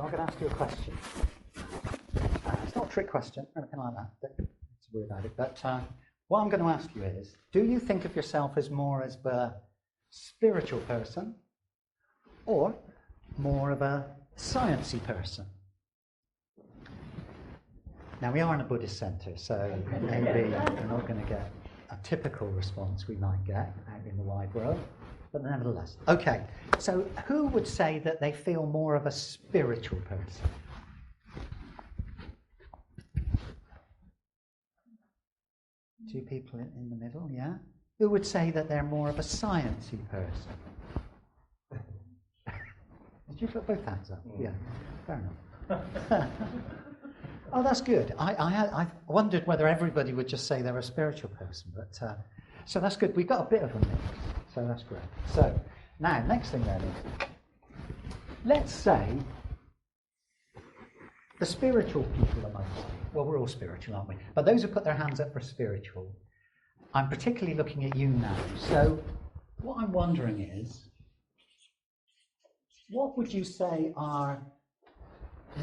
I'm going to ask you a question. It's not a trick question or anything like that. Don't worry about it. But what I'm going to ask you is, do you think of yourself as more as a spiritual person or more of a sciencey person? Now, we are in a Buddhist centre, so maybe we're not going to get a typical response we might get out in the wide world, but nevertheless. Okay, so who would say that they feel more of a spiritual person? Two people in the middle, yeah? Who would say that they're more of a sciencey person? Did you put both hands up? Yeah, fair enough. Oh, that's good. I wondered whether everybody would just say they're a spiritual person, but so that's good. We've got a bit of a mix, so that's great. So now, next thing then is, let's say the spiritual people amongst you. Well, we're all spiritual, aren't we? But those who put their hands up for spiritual, I'm particularly looking at you now. So what I'm wondering is, what would you say are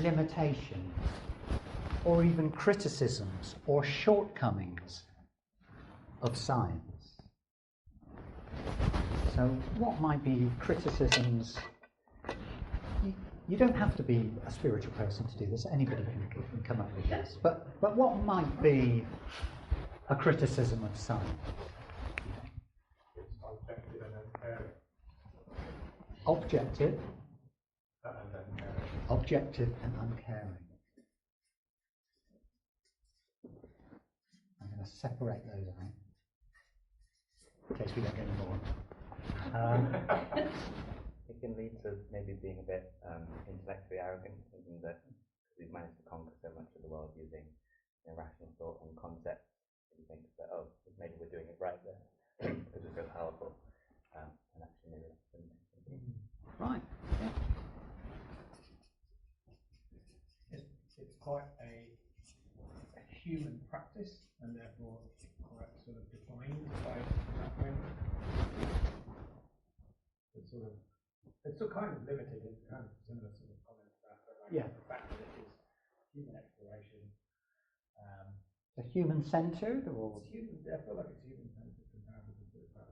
limitations or even criticisms or shortcomings of science? So what might be criticisms? You don't have to be a spiritual person to do this. Anybody can come up with this. But what might be a criticism of science? It's objective and uncaring. Objective? And uncaring. Objective and uncaring. I'm going to separate those out in case we don't get any more. It can lead to maybe being a bit intellectually arrogant, thinking that we've managed to conquer so much of the world using rational thought and concepts. You think that, oh, maybe we're doing it right there because we're so powerful, and actually maybe that's something. Right. It's quite a human practice, and therefore quite sort of defined by that way. It's still kind of limited. It's kind of similar sort of comment about the fact that it is human exploration. Human-centered, or It's human. I feel like it's human-centered comparatively to that.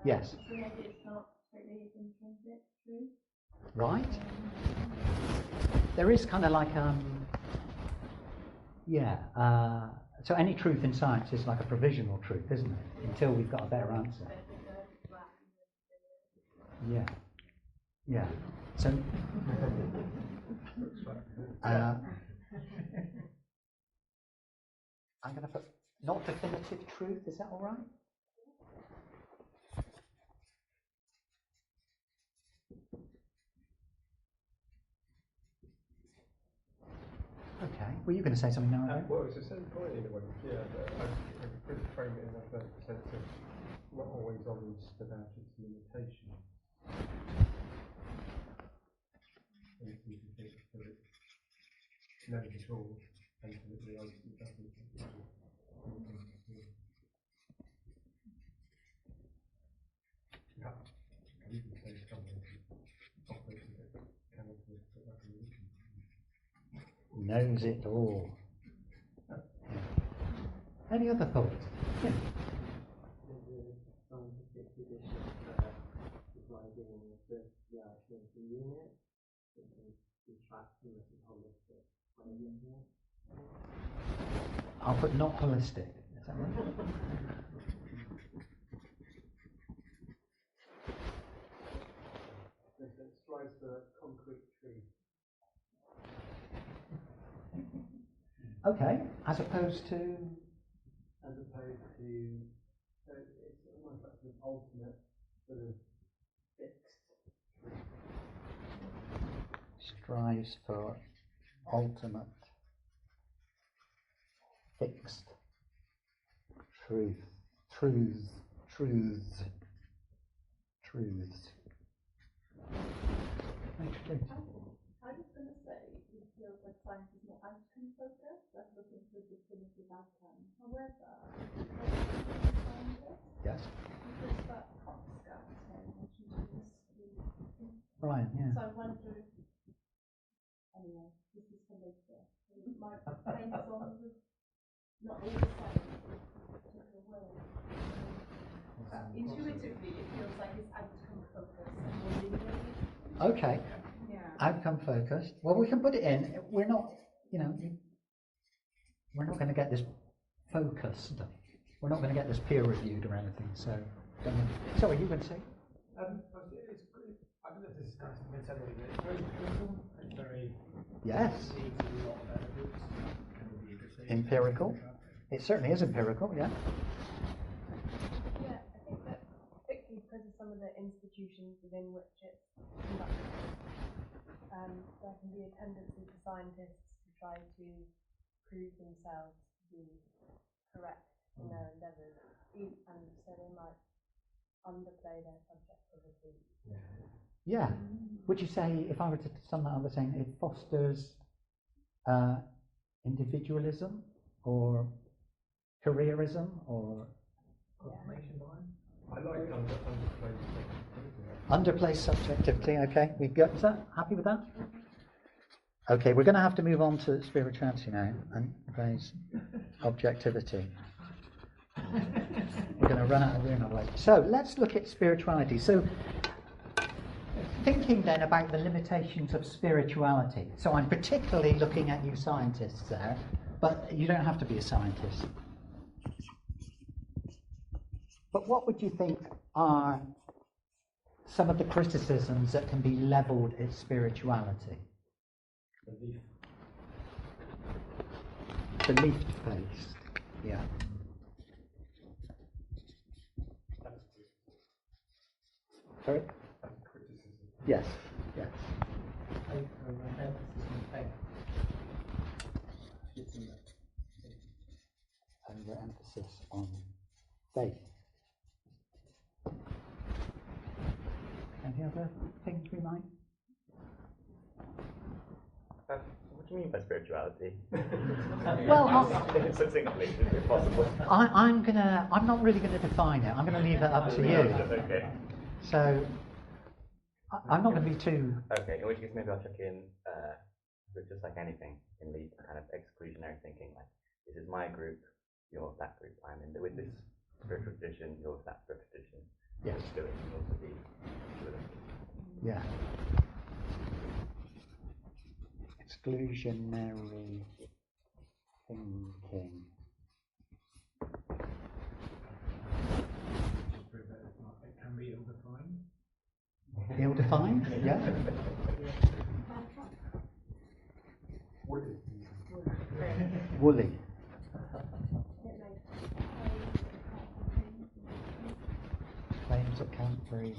yes. So maybe it's not totally intrinsic truth. Right. There is kind of like so any truth in science is like a provisional truth, isn't it? Until we've got a better answer. Yeah. Yeah. So I'm going to put not definitive truth. Is that all right? Okay. Were you going to say something now? Well, it's the same point in a way. Yeah, I could frame it in that sense of not always honest about its limitations. And you can think that it knows it all, and that it obviously doesn't. Yeah, you can say something operates a bit characteristic like a religion. Knows it all. Yeah. Any other thoughts? Yeah. The scientific tradition dividing the first reaction into units, subtraction and holistic. I'll put not holistic. Is that right? It strives for concrete truth. Okay. As opposed to. So it's almost like an ultimate sort of fixed. Strives for ultimate fixed truth. I was going to say, it feels like science is more outcome focused, like looking for definitive outcome. However, Yes. because that Cox Scout mentioned this. Right, yeah. So I wonder if, anyway, this is for later. My brain's on with not all the science particular way. Intuitively, it feels like it's outcome focused and more linear. Okay. Yeah. Outcome focused. Well, we can put it in. We're not, we're not going to get this focused. We're not going to get this peer reviewed or anything. So, sorry, you would say? I don't know if this is kind of been said already, but it's very empirical. It's very. Yes. Empirical. It certainly is empirical. Yeah. Yeah, I think that particularly because of some of the institutions within which it's conducted, there can be a tendency for scientists to try to prove themselves to be correct in their endeavours, and so they might underplay their subjectivity. Yeah. Would you say, if I were to sum that up by saying it fosters individualism or careerism or Confirmation bias? I like underplay subjectivity? Okay, we got that. Happy with that? Okay, we're going to have to move on to spirituality now and raise objectivity. We're going to run out of room otherwise. So let's look at spirituality. So thinking then about the limitations of spirituality. So I'm particularly looking at you scientists there, but you don't have to be a scientist. But what would you think are some of the criticisms that can be levelled at spirituality? Belief-based, yeah. Sorry? Yes, yes. Overemphasis on faith. Any other things we might? What do you mean by spirituality? Well, succinctly, if possible. I'm not really going to define it. I'm going to leave it up to you. Okay. So, I'm not going to be too. Okay, in which case maybe I'll chuck in, but just like anything, can lead to kind of exclusionary thinking. Like, this is my group, you're that group. I'm in with this spiritual tradition, you're with that spiritual tradition. Yes. Still, it can also be dualistic. Yeah. Exclusionary thinking. It can be ill-defined. Ill-defined? Yeah. Woolly. Claims that can't be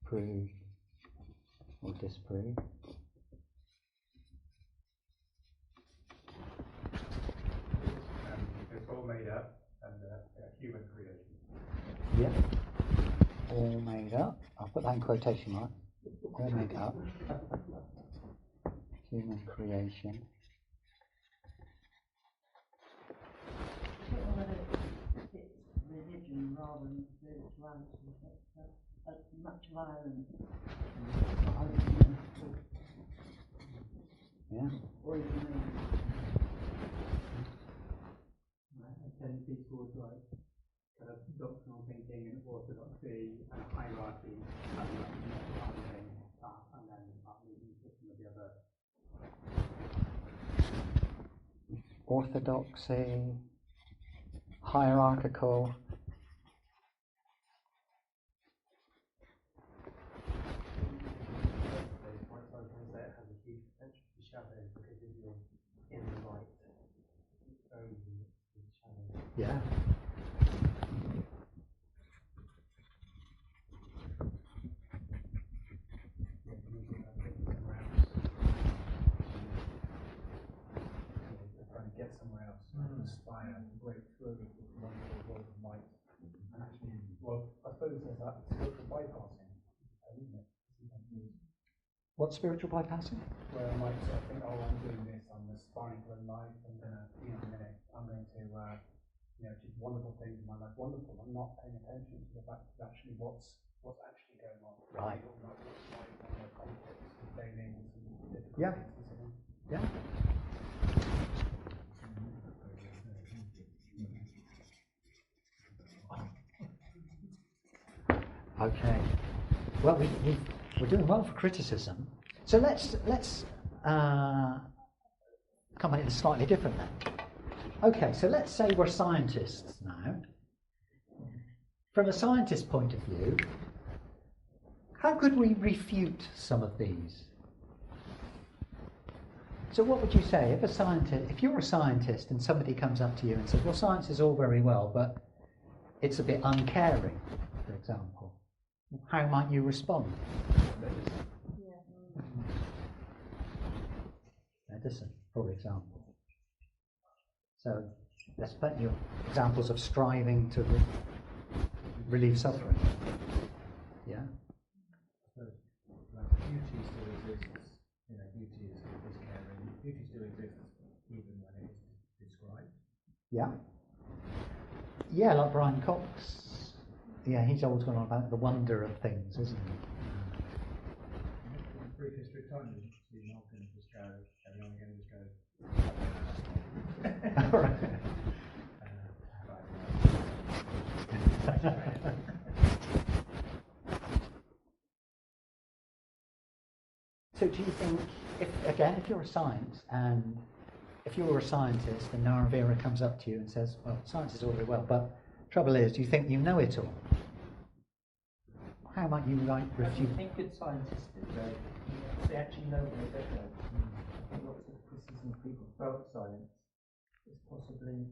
proved or disproved. It's all made up and human creation. Yeah. All made up. I'll put that in quotation marks. All made up. Human creation. Religion rather than spirituality, that's much violence. Yeah. Or even a tendency towards like kind of doctrinal thinking and orthodoxy and hierarchy, and then some of the other. Orthodoxy, hierarchical. It has a huge potential for shadow because if you're in the light, it's very in shadow. Yeah. Trying to get somewhere else, aspire, break through the wonderful world of light. And actually, well, I suppose there's that What's spiritual bypassing? Where I might sort of think, oh, I'm doing this, I'm aspiring to a life, I'm going to, in a minute, I'm going to, achieve wonderful things in my life. Wonderful. I'm not paying attention to the fact of actually what's actually going on. Right. What's my conflicts, failings, and difficulties, Yeah. and so on. Yeah. Okay. Well, we're doing well for criticism. So let's come at it slightly different then. Okay, so let's say we're scientists now. From a scientist's point of view, how could we refute some of these? So what would you say if you're a scientist and somebody comes up to you and says, well, science is all very well, but it's a bit uncaring, for example. How might you respond? Medicine, for example. So there's plenty of examples of striving to relieve suffering. Yeah. Beauty still exists. Beauty is caring. Beauty still exists even when it is described. Yeah. Yeah, like Brian Cox. Yeah, he's always gone on about the wonder of things, isn't he? In a brief history of time, Stephen Hawking just go, every now and again just goes. All right. So do you think, if you're a scientist and Narvira comes up to you and says, well, science is all very well, but trouble is, do you think you know it all? How might you refute? I think good scientists do, they actually know what they don't know. I think lots of the criticism people throw at science is possibly,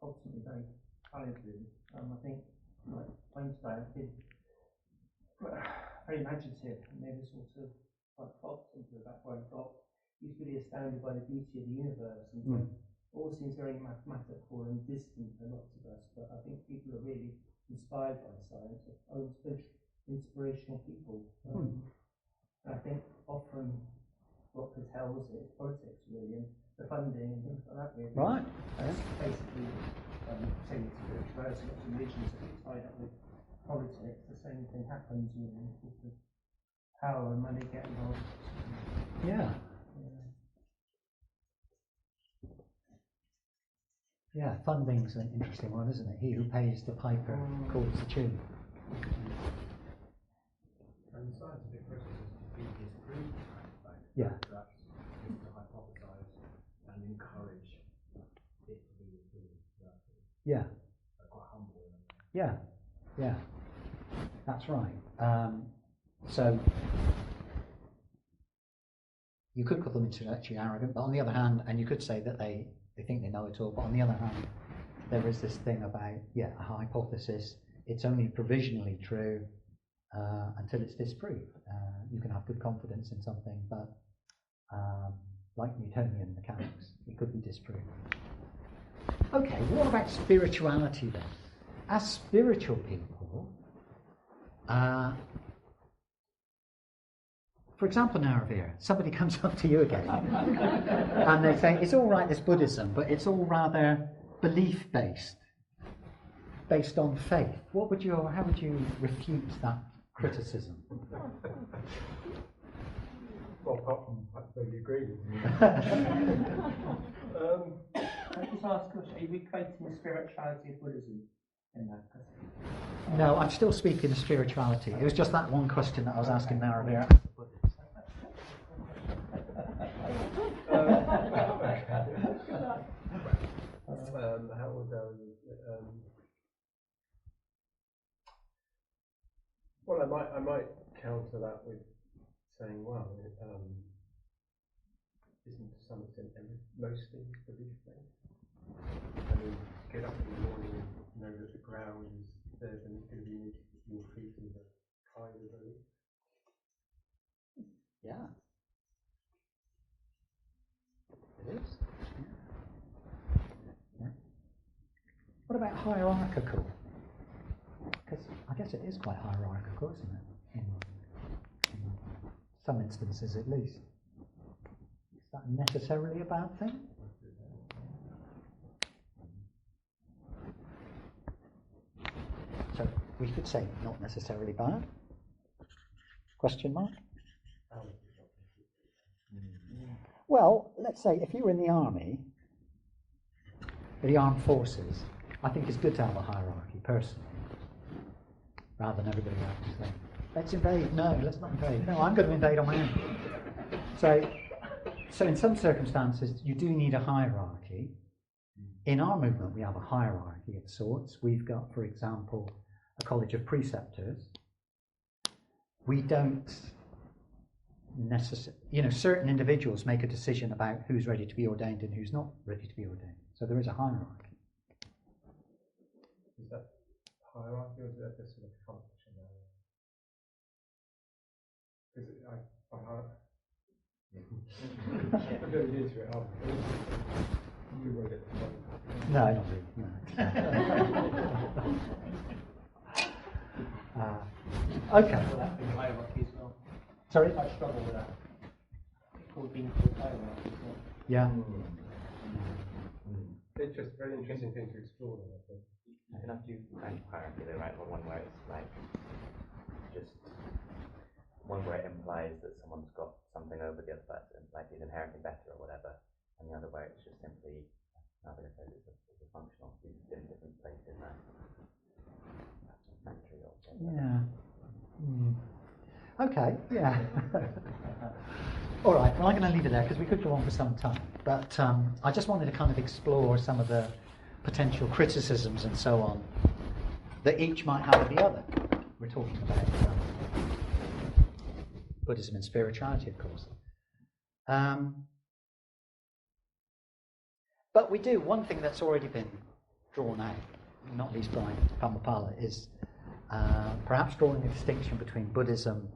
ultimately very valuable. I think, like Einstein, has been very imaginative and maybe sort of quite fox into the back where he's really astounded by the beauty of the universe, and so it all seems very mathematical and distant to lots of us, but I think people are really inspired by science, are inspirational people. And I think often what foretells it is politics, really, and the funding and things like that, really. Right. That's basically saying spirituality, lots of religions are tied up with politics. The same thing happens with power and money get involved. Yeah. Yeah, funding's an interesting one, isn't it? He who pays the piper calls the tune. And scientific criticism is disproved, Yeah. that's just to hypothesize and encourage it to be disproved. Yeah. They're quite humble. Yeah. Yeah. That's right. So you could call them intellectually arrogant, but on the other hand, and you could say that they think they know it all, but on the other hand, there is this thing about, a hypothesis, it's only provisionally true until it's disproved. You can have good confidence in something, but like Newtonian mechanics, it could be disproved. Okay, what about spirituality then? As spiritual people, for example, Narvira, somebody comes up to you again and they say, it's all right, this Buddhism, but it's all rather belief-based, based on faith. How would you refute that criticism? Well, I fully agree with you. Can I just ask a question? Are you equating the spirituality of Buddhism in that? No, I'm still speaking of spirituality. It was just that one question that I was asking Narvira. How would I? Well, I might counter that with saying, well, isn't to some extent most things belief-based? I mean, get up in the morning and know that the ground is there and it's going to be your feet is a kind of belief. Yeah. It is. Yeah. What about hierarchical? Because I guess it is quite hierarchical, isn't it? some instances at least. Is that necessarily a bad thing? So we could say not necessarily bad. Question mark? Well, let's say if you were in the army, the armed forces, I think it's good to have a hierarchy personally, rather than everybody else saying, let's invade. No, let's not invade. No, I'm going to invade on my own. So in some circumstances, you do need a hierarchy. In our movement, we have a hierarchy of sorts. We've got, for example, a college of preceptors. We don't necessarily, certain individuals make a decision about who's ready to be ordained and who's not ready to be ordained. So there is a hierarchy. Is that hierarchy or is that just sort of function? Because I don't need to it. You wrote it. No, not really. No. Okay. Hierarchy as well. Sorry? I struggle with that. It's called being called hierarchy as well. Yeah. It's just a very interesting thing to explore, I think. You can have two kinds of hierarchy though, right? One where it's like just one where it implies that someone's got something over the other person, like he's inherently better or whatever, and the other where it's just simply, I think I said it's a functional, he's in different places in that factory or something. Yeah. Okay, yeah. All right, well I'm going to leave it there because we could go on for some time. But I just wanted to kind of explore some of the potential criticisms and so on that each might have of the other. We're talking about Buddhism and spirituality, of course. But we do, one thing that's already been drawn out, not least by Pamapala, is perhaps drawing a distinction between Buddhism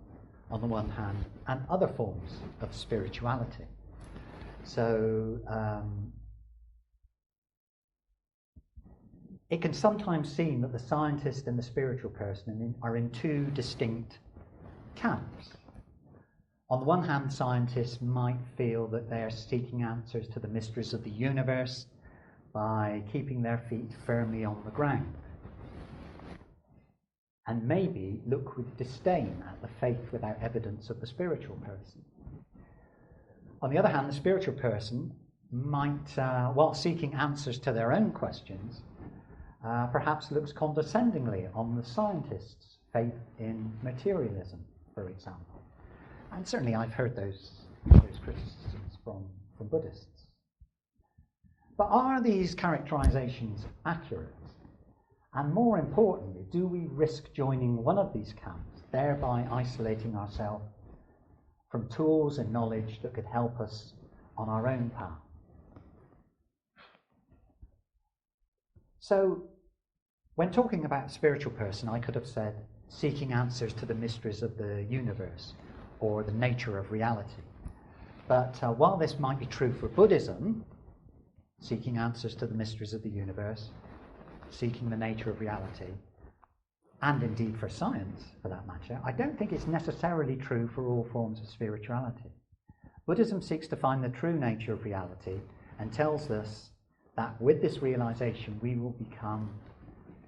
on the one hand and other forms of spirituality. So it can sometimes seem that the scientist and the spiritual person are in two distinct camps. On the one hand, scientists might feel that they are seeking answers to the mysteries of the universe by keeping their feet firmly on the ground, and maybe look with disdain at the faith without evidence of the spiritual person. On the other hand, the spiritual person might, while seeking answers to their own questions, perhaps looks condescendingly on the scientist's faith in materialism, for example. And certainly I've heard those criticisms from Buddhists. But are these characterisations accurate? And more importantly, do we risk joining one of these camps, thereby isolating ourselves from tools and knowledge that could help us on our own path? So, when talking about spiritual person, I could have said seeking answers to the mysteries of the universe or the nature of reality. But while this might be true for Buddhism, seeking answers to the mysteries of the universe, seeking the nature of reality, and indeed for science, for that matter, I don't think it's necessarily true for all forms of spirituality. Buddhism seeks to find the true nature of reality and tells us that with this realization we will become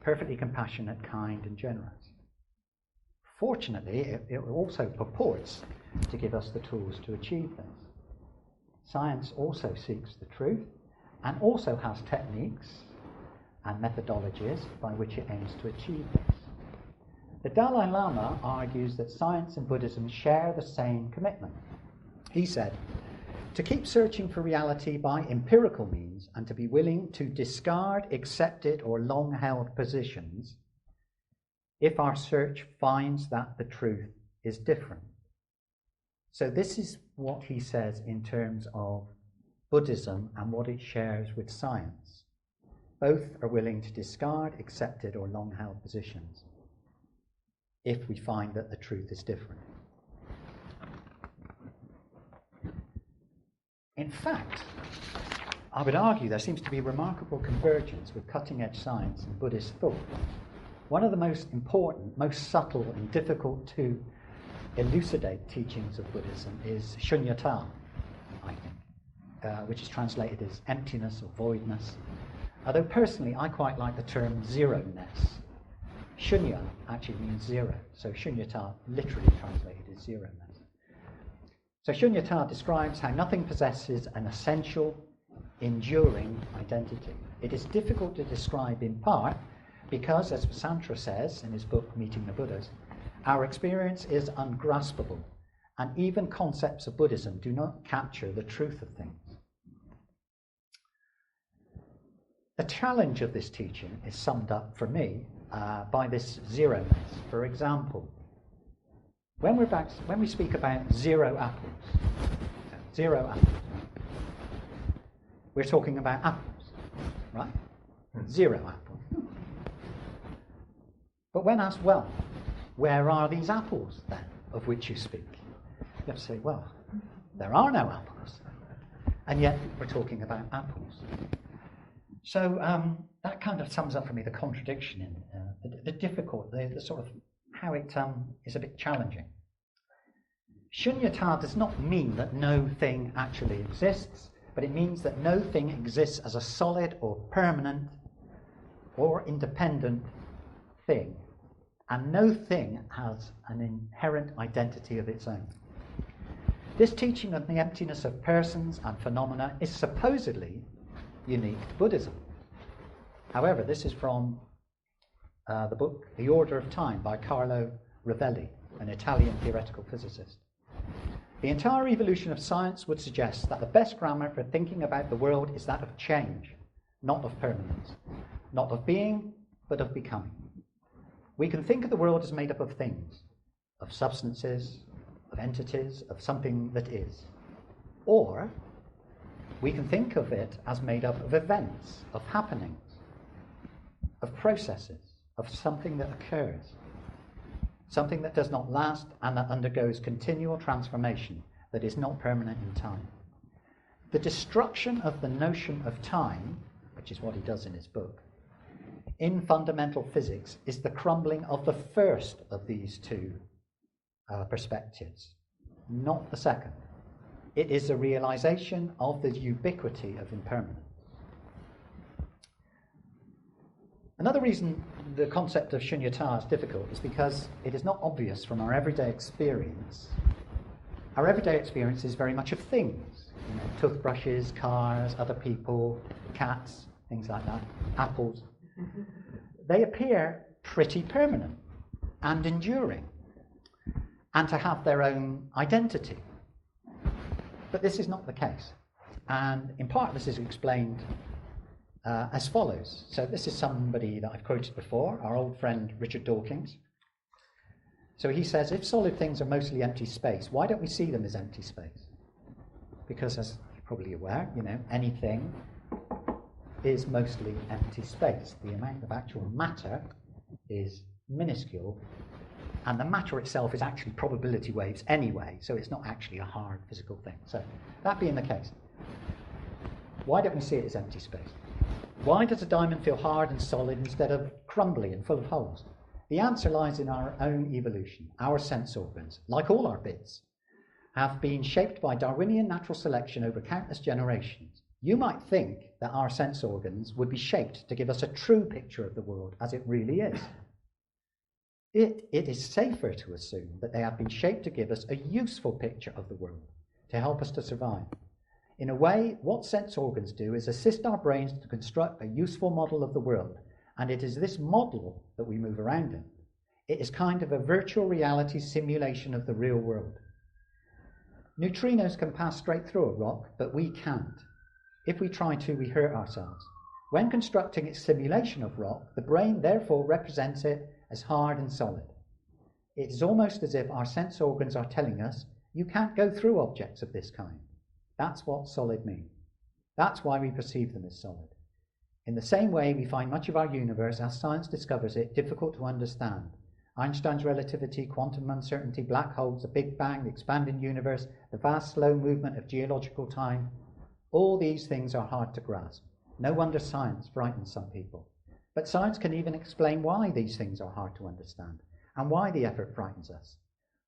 perfectly compassionate, kind, and generous. Fortunately, it also purports to give us the tools to achieve this. Science also seeks the truth and also has techniques and methodologies by which it aims to achieve this. The Dalai Lama argues that science and Buddhism share the same commitment. He said, to keep searching for reality by empirical means and to be willing to discard accepted or long-held positions if our search finds that the truth is different. So this is what he says in terms of Buddhism and what it shares with science. Both are willing to discard accepted or long-held positions if we find that the truth is different. In fact, I would argue there seems to be remarkable convergence with cutting-edge science and Buddhist thought. One of the most important, most subtle and difficult to elucidate teachings of Buddhism is shunyata, I think, which is translated as emptiness or voidness. Although personally I quite like the term zero-ness. Shunya actually means zero, so shunyata literally translated as zero-ness. So shunyata describes how nothing possesses an essential, enduring identity. It is difficult to describe in part because, as Vasantra says in his book Meeting the Buddhas, our experience is ungraspable, and even concepts of Buddhism do not capture the truth of things. The challenge of this teaching is summed up for me by this zero-ness. For example, when we speak about zero apples, we're talking about apples, right? Zero apples. But when asked, well, where are these apples then of which you speak? You have to say, well, there are no apples. And yet we're talking about apples. So that kind of sums up for me the contradiction in the difficult, the sort of how it is a bit challenging. Shunyata does not mean that no thing actually exists, but it means that no thing exists as a solid or permanent or independent thing, and no thing has an inherent identity of its own. This teaching of the emptiness of persons and phenomena is supposedly unique to Buddhism. However, this is from the book The Order of Time by Carlo Rovelli, an Italian theoretical physicist. The entire evolution of science would suggest that the best grammar for thinking about the world is that of change, not of permanence, not of being, but of becoming. We can think of the world as made up of things, of substances, of entities, of something that is. Or we can think of it as made up of events, of happenings, of processes, of something that occurs, something that does not last and that undergoes continual transformation, that is not permanent in time. The destruction of the notion of time, which is what he does in his book, in fundamental physics is the crumbling of the first of these two perspectives, not the second. It is a realization of the ubiquity of impermanence. Another reason the concept of shunyata is difficult is because it is not obvious from our everyday experience. Our everyday experience is very much of things, toothbrushes, cars, other people, cats, things like that, apples. They appear pretty permanent and enduring, and to have their own identity. But this is not the case. And in part this is explained as follows. So this is somebody that I've quoted before, our old friend Richard Dawkins. So he says, if solid things are mostly empty space, why don't we see them as empty space? Because, as you're probably aware, anything is mostly empty space. The amount of actual matter is minuscule, and the matter itself is actually probability waves anyway, so it's not actually a hard physical thing. So that being the case, why don't we see it as empty space? Why does a diamond feel hard and solid instead of crumbly and full of holes? The answer lies in our own evolution. Our sense organs, like all our bits, have been shaped by Darwinian natural selection over countless generations. You might think that our sense organs would be shaped to give us a true picture of the world as it really is. It is safer to assume that they have been shaped to give us a useful picture of the world, to help us to survive. In a way, what sense organs do is assist our brains to construct a useful model of the world, and it is this model that we move around in. It is kind of a virtual reality simulation of the real world. Neutrinos can pass straight through a rock, but we can't. If we try to, we hurt ourselves. When constructing its simulation of rock, the brain therefore represents it as hard and solid. It is almost as if our sense organs are telling us, you can't go through objects of this kind. That's what solid means. That's why we perceive them as solid. In the same way, we find much of our universe, as science discovers it, difficult to understand. Einstein's relativity, quantum uncertainty, black holes, the Big Bang, the expanding universe, the vast slow movement of geological time, all these things are hard to grasp. No wonder science frightens some people. But science can even explain why these things are hard to understand and why the effort frightens us.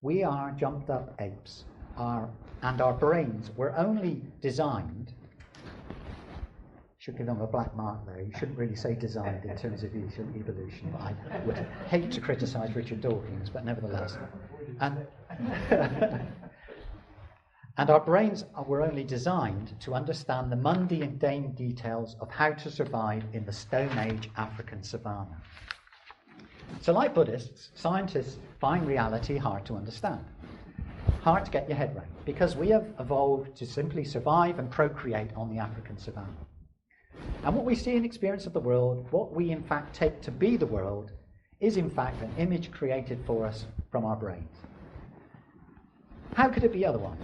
We are jumped up apes, and our brains were only designed. Should give them a black mark there. You shouldn't really say designed in terms of evolution. But I would hate to criticise Richard Dawkins, but nevertheless. And, and our brains were only designed to understand the mundane details of how to survive in the Stone Age African savannah. So like Buddhists, scientists find reality hard to understand, hard to get your head around, because we have evolved to simply survive and procreate on the African savannah. And what we see in experience of the world, what we in fact take to be the world, is in fact an image created for us from our brains. How could it be otherwise?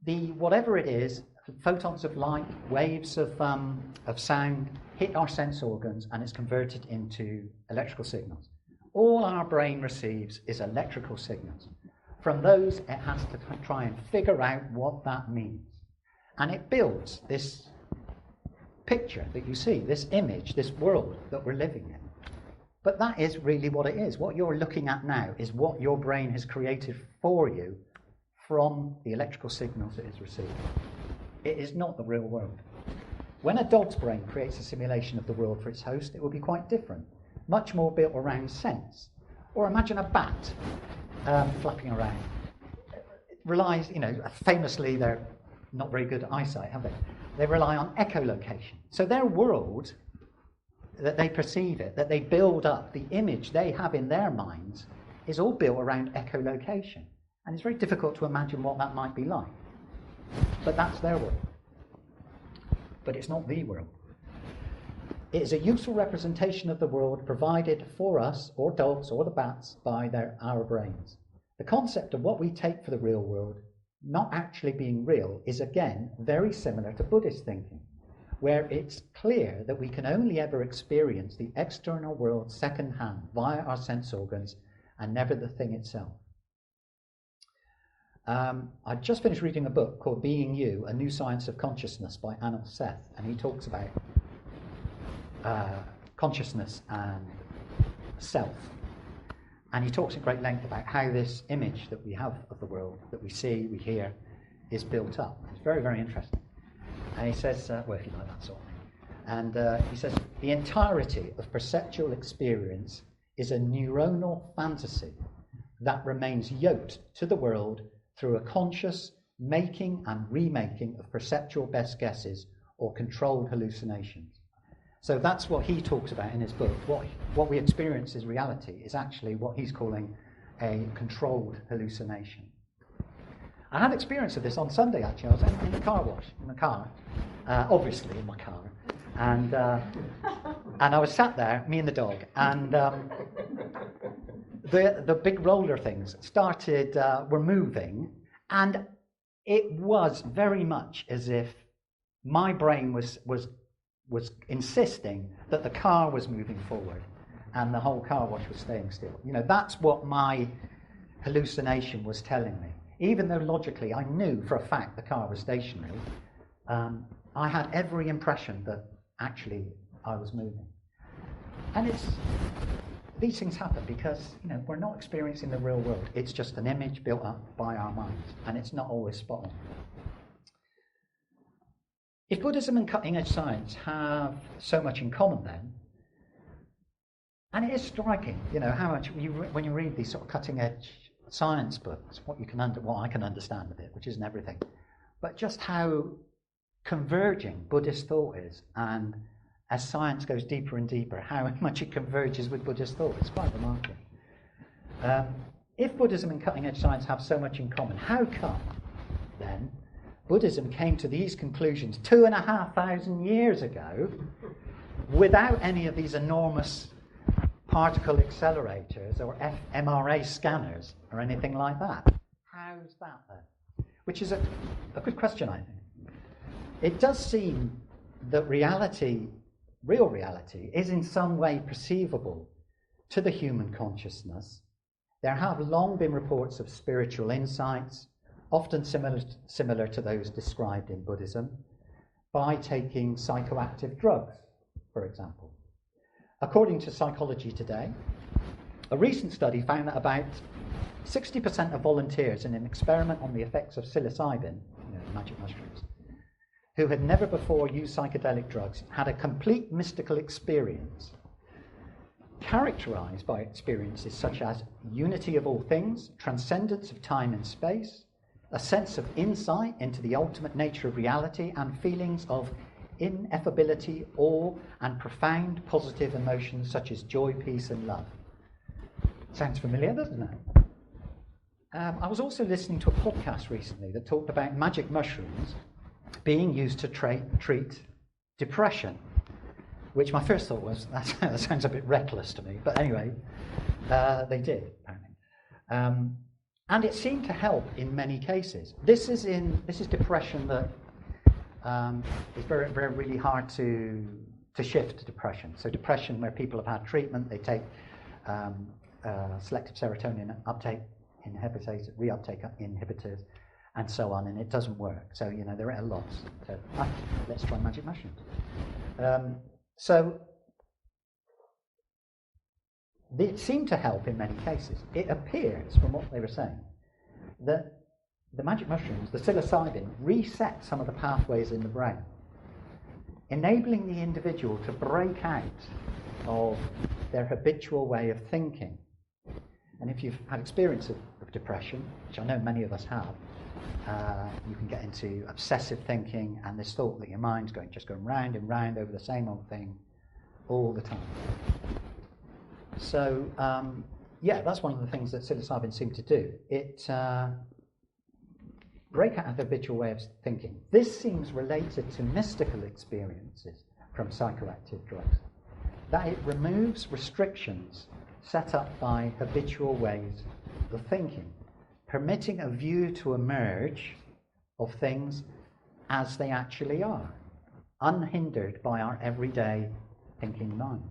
Whatever it is, photons of light, waves of sound, hit our sense organs, and it's converted into electrical signals. All our brain receives is electrical signals. From those, it has to try and figure out what that means. And it builds this picture that you see, this image, this world that we're living in. But that is really what it is. What you're looking at now is what your brain has created for you from the electrical signals it is receiving. It is not the real world. When a dog's brain creates a simulation of the world for its host, it will be quite different, much more built around sense. Or imagine a bat flapping around. It relies, famously they're not very good at eyesight, have they? They rely on echolocation. So their world, that they perceive it, that they build up, the image they have in their minds, is all built around echolocation. And it's very difficult to imagine what that might be like. But that's their world. But it's not the world. It is a useful representation of the world provided for us, or dogs, or the bats, by our brains. The concept of what we take for the real world not actually being real is again very similar to Buddhist thinking, where it's clear that we can only ever experience the external world second-hand via our sense organs and never the thing itself. I just finished reading a book called Being You, A New Science of Consciousness by Anil Seth, and he talks about consciousness and self. And he talks in great length about how this image that we have of the world, that we see, we hear, is built up. It's very, very interesting. And he says, well, if you like that sort of thing. And he says, the entirety of perceptual experience is a neuronal fantasy that remains yoked to the world through a conscious making and remaking of perceptual best guesses or controlled hallucinations. So that's what he talks about in his book. What we experience as reality is actually what he's calling a controlled hallucination. I had experience of this on Sunday, actually. I was in the car wash, obviously in my car, and I was sat there, me and the dog, and the big roller things were moving, and it was very much as if my brain was insisting that the car was moving forward and the whole car wash was staying still. That's what my hallucination was telling me. Even though logically I knew for a fact the car was stationary, I had every impression that actually I was moving. And these things happen because we're not experiencing the real world. It's just an image built up by our minds, and it's not always spot on. If Buddhism and cutting-edge science have so much in common then, and it is striking, how much when you read these sort of cutting-edge science books, what I can understand of it, which isn't everything, but just how converging Buddhist thought is, and as science goes deeper and deeper, how much it converges with Buddhist thought. It's quite remarkable. If Buddhism and cutting-edge science have so much in common, how come then Buddhism came to these conclusions 2,500 years ago without any of these enormous particle accelerators or MRA scanners or anything like that? How's that then? Which is a good question, I think. It does seem that real reality, is in some way perceivable to the human consciousness. There have long been reports of spiritual insights, often similar to those described in Buddhism, by taking psychoactive drugs, for example. According to Psychology Today, a recent study found that about 60% of volunteers in an experiment on the effects of psilocybin, magic mushrooms, who had never before used psychedelic drugs, had a complete mystical experience, characterized by experiences such as unity of all things, transcendence of time and space, a sense of insight into the ultimate nature of reality, and feelings of ineffability, awe, and profound positive emotions such as joy, peace, and love. Sounds familiar, doesn't it? I was also listening to a podcast recently that talked about magic mushrooms being used to treat depression, which my first thought was, that sounds a bit reckless to me, but anyway, they did, apparently. And it seemed to help in many cases. This is depression that is very, very really hard to shift to depression. So depression where people have had treatment, they take selective serotonin uptake inhibitors, reuptake inhibitors, and so on, and it doesn't work. So, they're at a loss. So, let's try magic mushrooms. So, it seemed to help in many cases. It appears, from what they were saying, that the magic mushrooms, the psilocybin, reset some of the pathways in the brain, enabling the individual to break out of their habitual way of thinking. And if you've had experience of depression, which I know many of us have, you can get into obsessive thinking and this thought that your mind's just going round and round over the same old thing all the time. So, that's one of the things that psilocybin seemed to do. It break out of the habitual way of thinking. This seems related to mystical experiences from psychoactive drugs, that it removes restrictions set up by habitual ways of thinking, permitting a view to emerge of things as they actually are, unhindered by our everyday thinking mind.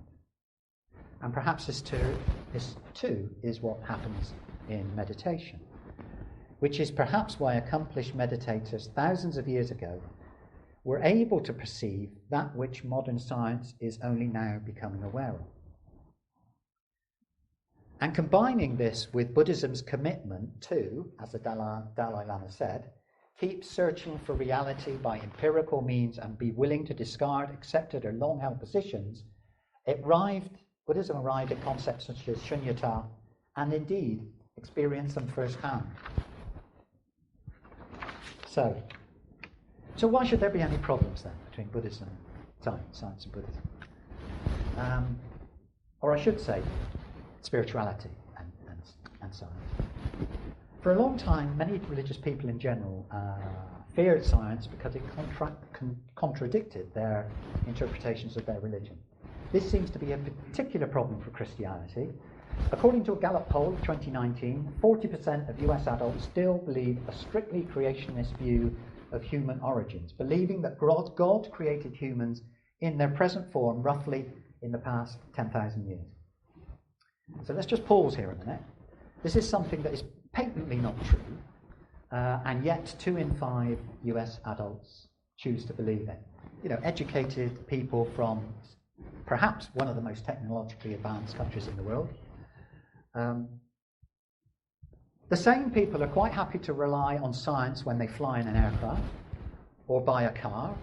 And perhaps this too is what happens in meditation, which is perhaps why accomplished meditators thousands of years ago were able to perceive that which modern science is only now becoming aware of. And combining this with Buddhism's commitment to, as the Dalai Lama said, keep searching for reality by empirical means and be willing to discard accepted or long-held positions, Buddhism arrived at concepts such as shunyata and indeed experienced them firsthand. So why should there be any problems then between Buddhism and science and Buddhism? Or I should say, spirituality and science. For a long time, many religious people in general feared science because it contradicted their interpretations of their religion. This seems to be a particular problem for Christianity. According to a Gallup poll of 2019, 40% of US adults still believe a strictly creationist view of human origins, believing that God created humans in their present form roughly in the past 10,000 years. So let's just pause here a minute. This is something that is patently not true, and yet 2 in 5 US adults choose to believe it. Educated people from perhaps one of the most technologically advanced countries in the world. The same people are quite happy to rely on science when they fly in an aircraft, or buy a car,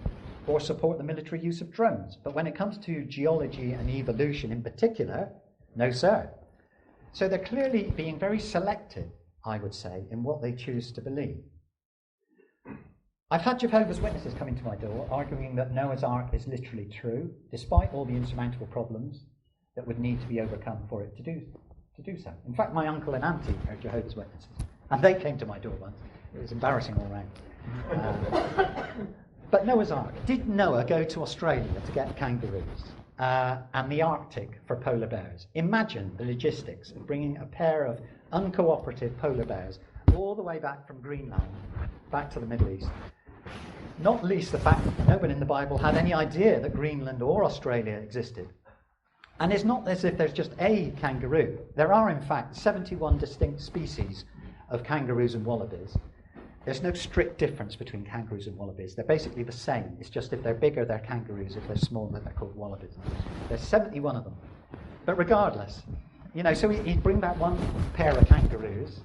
or support the military use of drones. But when it comes to geology and evolution in particular, no sir. So they're clearly being very selective, I would say, in what they choose to believe. I've had Jehovah's Witnesses come into my door arguing that Noah's Ark is literally true, despite all the insurmountable problems that would need to be overcome for it to do so. In fact, my uncle and auntie are Jehovah's Witnesses, and they came to my door once. It was embarrassing all round. But Noah's Ark. Did Noah go to Australia to get kangaroos and the Arctic for polar bears? Imagine the logistics of bringing a pair of uncooperative polar bears all the way back from Greenland back to the Middle East. Not least the fact that no one in the Bible had any idea that Greenland or Australia existed. And it's not as if there's just a kangaroo. There are, in fact, 71 distinct species of kangaroos and wallabies. There's no strict difference between kangaroos and wallabies. They're basically the same. It's just if they're bigger, they're kangaroos. If they're smaller, they're called wallabies. There's 71 of them. But regardless, You know, so he'd bring back one pair of kangaroos,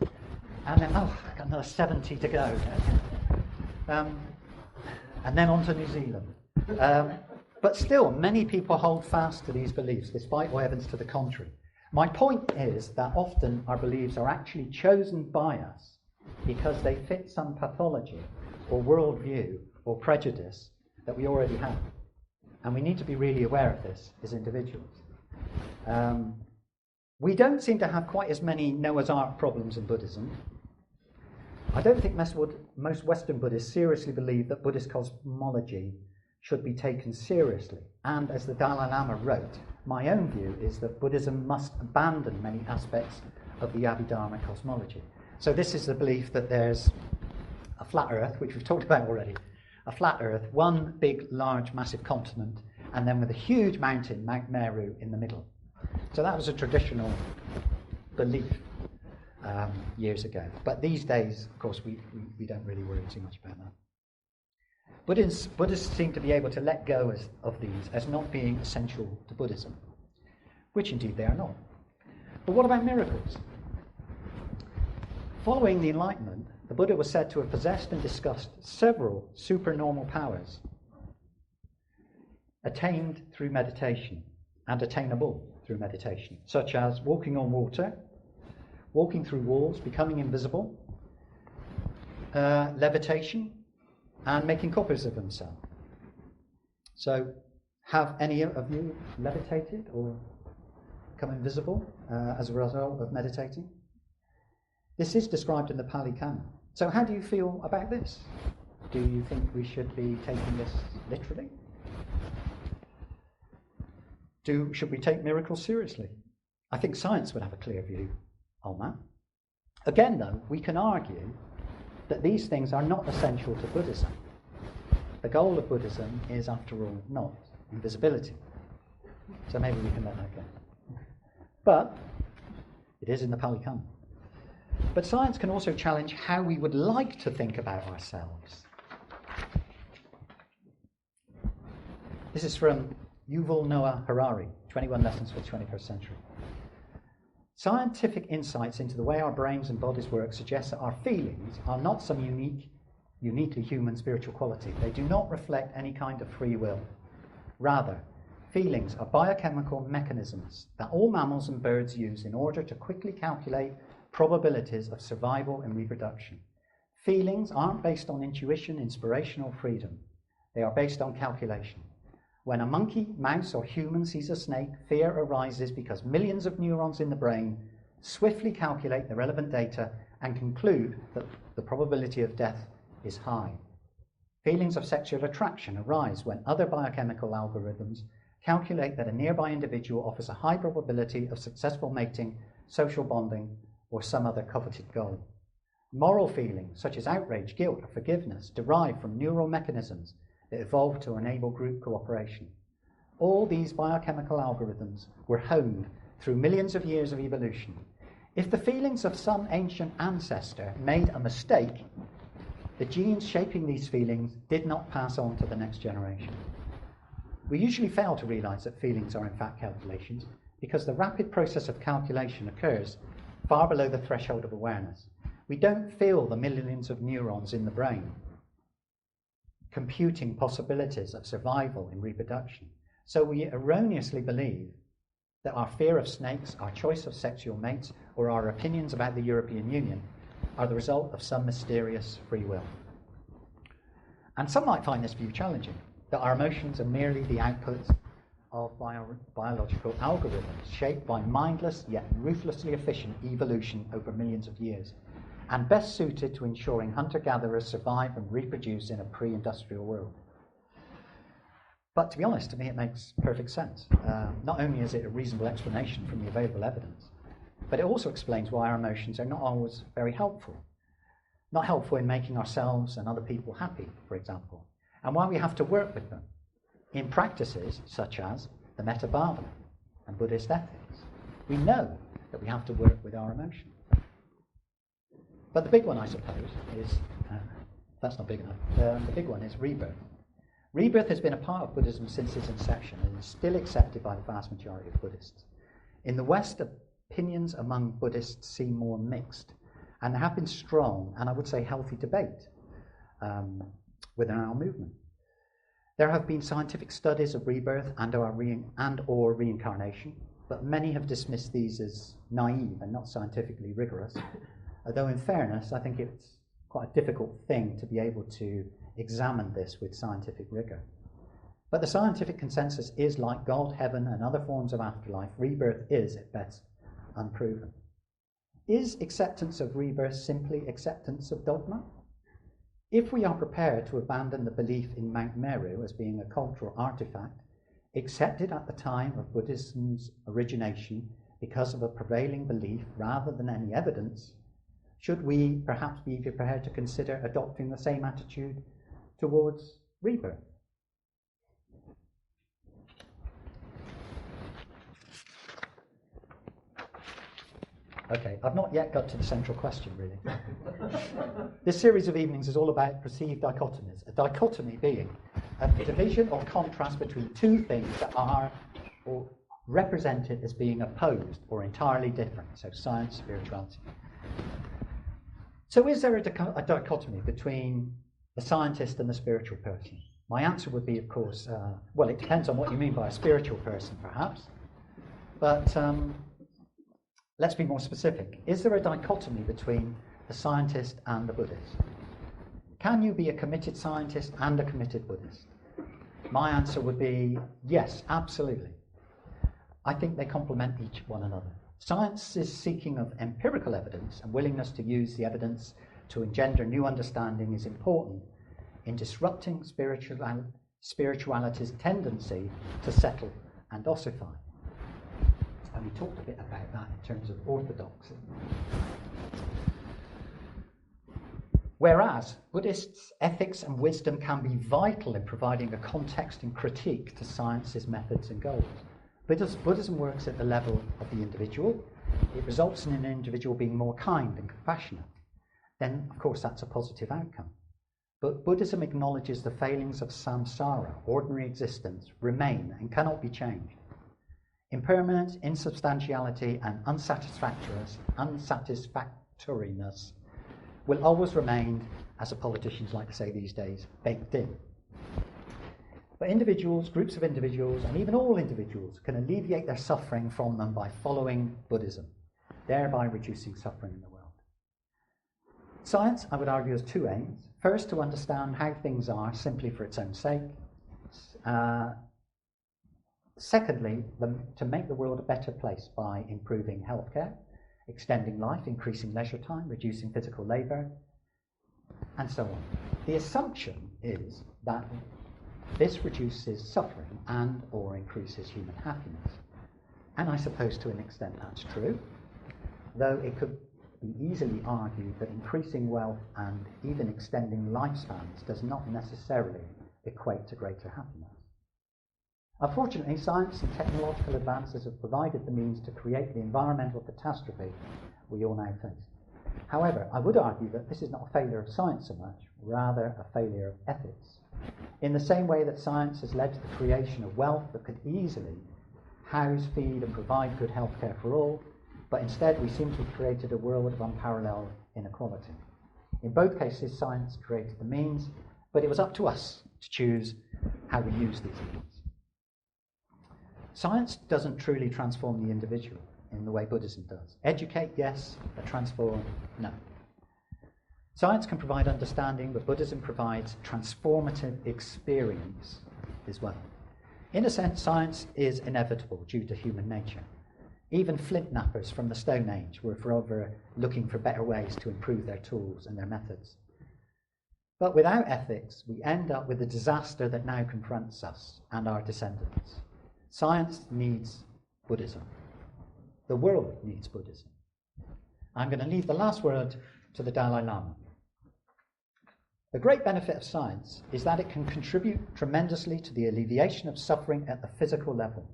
and then, oh, I've got another 70 to go. And then on to New Zealand. But still, many people hold fast to these beliefs, despite all evidence to the contrary. My point is that often our beliefs are actually chosen by us because they fit some pathology or worldview or prejudice that we already have. And we need to be really aware of this as individuals. We don't seem to have quite as many Noah's Ark problems in Buddhism. I don't think most Western Buddhists seriously believe that Buddhist cosmology should be taken seriously. And as the Dalai Lama wrote, my own view is that Buddhism must abandon many aspects of the Abhidharma cosmology. So this is the belief that there's a flat Earth, which we've talked about already, a flat Earth, one big, large, massive continent, and then with a huge mountain, Mount Meru, in the middle. So that was a traditional belief years ago. But these days, of course, we don't really worry too much about that. Buddhists seem to be able to let go of these as not being essential to Buddhism, which indeed they are not. But what about miracles? Following the Enlightenment, the Buddha was said to have possessed and discussed several supernormal powers attained through meditation and attainable through meditation, such as walking on water, walking through walls, becoming invisible, levitation, and making copies of himself. So, have any of you levitated or become invisible as a result of meditating? This is described in the Pali Canon. So how do you feel about this? Do you think we should be taking this literally? Should we take miracles seriously? I think science would have a clear view on that. Again, though, we can argue that these things are not essential to Buddhism. The goal of Buddhism is, after all, not invisibility. So maybe we can let that go. But it is in the Pali Canon. But science can also challenge how we would like to think about ourselves. This is from Yuval Noah Harari, 21 Lessons for the 21st Century. Scientific insights into the way our brains and bodies work suggest that our feelings are not some uniquely human spiritual quality. They do not reflect any kind of free will. Rather, feelings are biochemical mechanisms that all mammals and birds use in order to quickly calculate probabilities of survival and reproduction. Feelings aren't based on intuition, inspiration, or freedom. They are based on calculation. When a monkey, mouse, or human sees a snake, fear arises because millions of neurons in the brain swiftly calculate the relevant data and conclude that the probability of death is high. Feelings of sexual attraction arise when other biochemical algorithms calculate that a nearby individual offers a high probability of successful mating, social bonding, or some other coveted goal. Moral feelings, such as outrage, guilt, or forgiveness, derive from neural mechanisms that evolved to enable group cooperation. All these biochemical algorithms were honed through millions of years of evolution. If the feelings of some ancient ancestor made a mistake, the genes shaping these feelings did not pass on to the next generation. We usually fail to realize that feelings are in fact calculations because the rapid process of calculation occurs far below the threshold of awareness. We don't feel the millions of neurons in the brain computing possibilities of survival and reproduction. So we erroneously believe that our fear of snakes, our choice of sexual mates, or our opinions about the European Union are the result of some mysterious free will. And some might find this view challenging, that our emotions are merely the outputs of biological algorithms shaped by mindless yet ruthlessly efficient evolution over millions of years, and best suited to ensuring hunter-gatherers survive and reproduce in a pre-industrial world. But to be honest, to me it makes perfect sense. Not only is it a reasonable explanation from the available evidence, but it also explains why our emotions are not always very helpful. Not helpful in making ourselves and other people happy, for example, and why we have to work with them in practices such as the Metta Bhavana and Buddhist ethics. We know that we have to work with our emotions. But the big one, I suppose, is, that's not big enough, the big one is rebirth. Rebirth has been a part of Buddhism since its inception and is still accepted by the vast majority of Buddhists. In the West, opinions among Buddhists seem more mixed, and there have been strong, and I would say healthy debate within our movement. There have been scientific studies of rebirth and/or reincarnation, but many have dismissed these as naive and not scientifically rigorous. Although in fairness, I think it's quite a difficult thing to be able to examine this with scientific rigor. But the scientific consensus is, like God, heaven, and other forms of afterlife, rebirth is, at best, unproven. Is acceptance of rebirth simply acceptance of dogma? If we are prepared to abandon the belief in Mount Meru as being a cultural artifact, accepted at the time of Buddhism's origination because of a prevailing belief rather than any evidence, should we perhaps be prepared to consider adopting the same attitude towards rebirth? Okay, I've not yet got to the central question, really. This series of evenings is all about perceived dichotomies. A dichotomy being a division or contrast between two things that are or represented as being opposed or entirely different. So science, spirituality. So is there a dichotomy between the scientist and the spiritual person? My answer would be, of course, well, it depends on what you mean by a spiritual person, perhaps. But let's be more specific. Is there a dichotomy between the scientist and the Buddhist? Can you be a committed scientist and a committed Buddhist? My answer would be yes, absolutely. I think they complement each one another. Science's seeking of empirical evidence and willingness to use the evidence to engender new understanding is important in disrupting spirituality's tendency to settle and ossify. And we talked a bit about that in terms of orthodoxy. Whereas Buddhists' ethics and wisdom can be vital in providing a context and critique to science's methods and goals. Buddhism works at the level of the individual. It results in an individual being more kind and compassionate. Then, of course, that's a positive outcome. But Buddhism acknowledges the failings of samsara, ordinary existence, remain and cannot be changed. Impermanence, insubstantiality, and unsatisfactoriness will always remain, as the politicians like to say these days, baked in. But individuals, groups of individuals, and even all individuals can alleviate their suffering from them by following Buddhism, thereby reducing suffering in the world. Science, I would argue, has two aims. First, to understand how things are simply for its own sake. Secondly, to make the world a better place by improving healthcare, extending life, increasing leisure time, reducing physical labour, and so on. The assumption is that this reduces suffering and or increases human happiness. And I suppose to an extent that's true, though it could be easily argued that increasing wealth and even extending lifespans does not necessarily equate to greater happiness. Unfortunately, science and technological advances have provided the means to create the environmental catastrophe we all now face. However, I would argue that this is not a failure of science so much, rather a failure of ethics. In the same way that science has led to the creation of wealth that could easily house, feed, and provide good health care for all, but instead we seem to have created a world of unparalleled inequality. In both cases, science created the means, but it was up to us to choose how we use these means. Science doesn't truly transform the individual in the way Buddhism does. Educate, yes, but transform, no. Science can provide understanding, but Buddhism provides transformative experience as well. In a sense, science is inevitable due to human nature. Even flint knappers from the Stone Age were forever looking for better ways to improve their tools and their methods. But without ethics, we end up with the disaster that now confronts us and our descendants. Science needs Buddhism. The world needs Buddhism. I'm going to leave the last word to the Dalai Lama. The great benefit of science is that it can contribute tremendously to the alleviation of suffering at the physical level.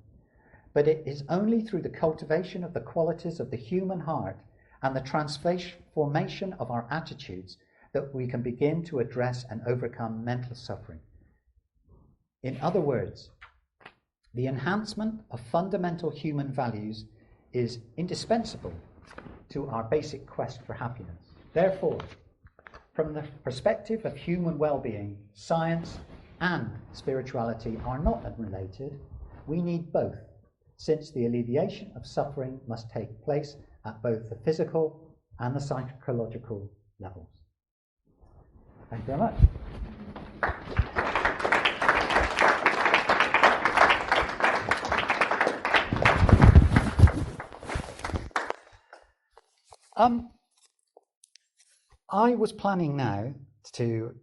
But it is only through the cultivation of the qualities of the human heart and the transformation of our attitudes that we can begin to address and overcome mental suffering. In other words, the enhancement of fundamental human values is indispensable to our basic quest for happiness. Therefore, from the perspective of human well-being, science and spirituality are not unrelated. We need both, since the alleviation of suffering must take place at both the physical and the psychological levels. Thank you very much. I was planning now to